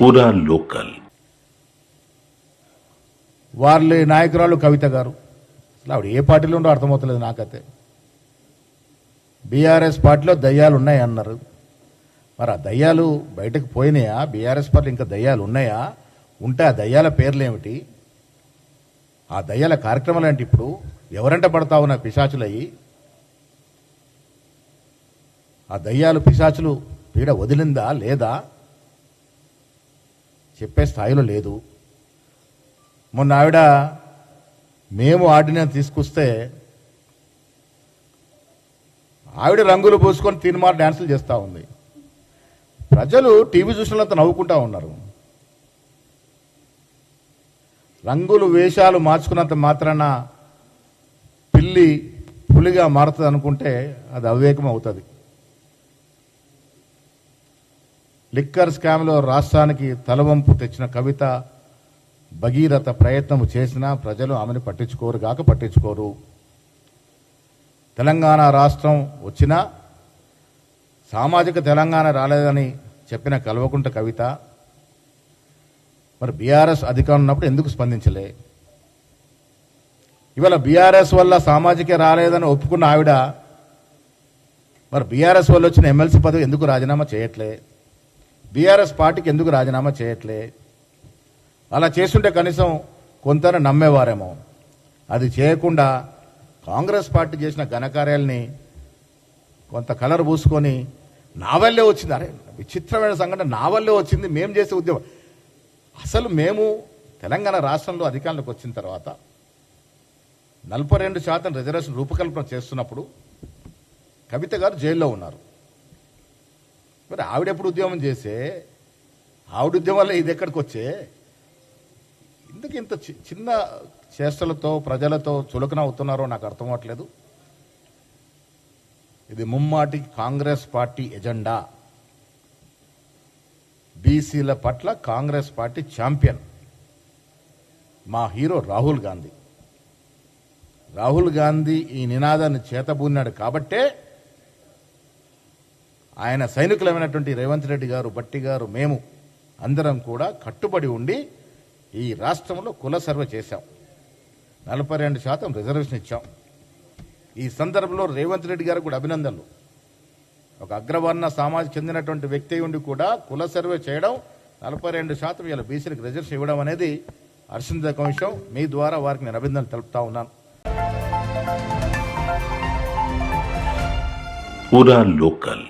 పూరా లోకల్. వాళ్ళ నాయకురాలు కవిత గారు, అసలు ఆవిడ ఏ పార్టీలో ఉండో అర్థమవుతలేదు నాకైతే. బీఆర్ఎస్ పార్టీలో దయ్యాలు ఉన్నాయి అన్నారు. మరి ఆ దయ్యాలు బయటకు పోయినాయా? బీఆర్ఎస్ పార్టీలో ఇంకా దయ్యాలు ఉన్నాయా? ఉంటే ఆ దయ్యాల పేర్లు ఏమిటి? ఆ దయ్యాల కార్యక్రమాలు ఏంటి? ఇప్పుడు ఎవరంట పడతా ఉన్న పిశాచులయ్యి? ఆ దయ్యాలు పిశాచులు పీడ వదిలిందా లేదా చెప్పే స్థాయిలో లేదు. మొన్న ఆవిడ మేము ఆర్డినెన్స్ తీసుకొస్తే ఆవిడ రంగులు పూసుకొని తీర్మార్ డ్యాన్సులు చేస్తూ ఉంది. ప్రజలు టీవీ చూసినంత నవ్వుకుంటా ఉన్నారు. రంగులు వేషాలు మార్చుకున్నంత మాత్రాన పిల్లి పులిగా మారుతుంది అనుకుంటే అది అవివేకం అవుతుంది. లిక్కర్ స్కామ్లో రాష్ట్రానికి తలవంపు తెచ్చిన కవిత భగీరథ ప్రయత్నం చేసినా ప్రజలు ఆమెను పట్టించుకోరు గాక పట్టించుకోరు. తెలంగాణ రాష్ట్రం వచ్చినా సామాజిక తెలంగాణ రాలేదని చెప్పిన కల్వకుంట్ల కవిత మరి బీఆర్ఎస్ అధికారం ఉన్నప్పుడు ఎందుకు స్పందించలే? ఇవాళ బీఆర్ఎస్ వల్ల సామాజిక రాలేదని ఒప్పుకున్న ఆవిడ మరి బీఆర్ఎస్ వల్ల వచ్చిన ఎమ్మెల్సీ పదవి ఎందుకు రాజీనామా చేయట్లే? బీఆర్ఎస్ పార్టీకి ఎందుకు రాజీనామా చేయట్లే? అలా చేస్తుంటే కనీసం కొంత నమ్మేవారేమో. అది చేయకుండా కాంగ్రెస్ పార్టీ చేసిన ఘనకార్యాలని కొంత కలర్ పూసుకొని నా వల్లే వచ్చింది. అరే విచిత్రమైన సంఘటన, నా వల్లే వచ్చింది, మేము చేసే ఉద్యమం. అసలు మేము తెలంగాణ రాష్ట్రంలో అధికారంలోకి వచ్చిన తర్వాత 42% రిజర్వేషన్ రూపకల్పన చేస్తున్నప్పుడు కవిత గారు జైల్లో ఉన్నారు. మరి ఆవిడెప్పుడు ఉద్యమం చేసే? ఆవిడ ఉద్యమాల్లో ఇది ఎక్కడికి వచ్చే? ఎందుకు ఇంత చిన్న చేష్టలతో ప్రజలతో చులకన అవుతున్నారో నాకు అర్థం అవ్వట్లేదు. ఇది ముమ్మాటి కాంగ్రెస్ పార్టీ ఎజెండా. బీసీల పట్ల కాంగ్రెస్ పార్టీ ఛాంపియన్ మా హీరో రాహుల్ గాంధీ. రాహుల్ గాంధీ ఈ నినాదాన్ని చేతబూన్నాడు కాబట్టే ఆయన సైనికులమైనటువంటి రేవంత్ రెడ్డి గారు, భట్టి గారు, మేము అందరం కూడా కట్టుబడి ఉండి ఈ రాష్ట్రంలో కుల సర్వే చేశాం. 42% రిజర్వేషన్ ఇచ్చాం. ఈ సందర్భంలో రేవంత్ రెడ్డి గారు కూడా అభినందనలు. ఒక అగ్రవర్ణ సమాజం చెందినటువంటి వ్యక్తి ఉండి కూడా కుల సర్వే చేయడం, 42% ఇలా బీసీలకు రిజర్వేషన్ ఇవ్వడం అనేది హర్షించదగ్గ విషయం. మీ ద్వారా వారికి నేను అభినందనలు తెలుపుతా ఉన్నాను. పూరా లోకల్.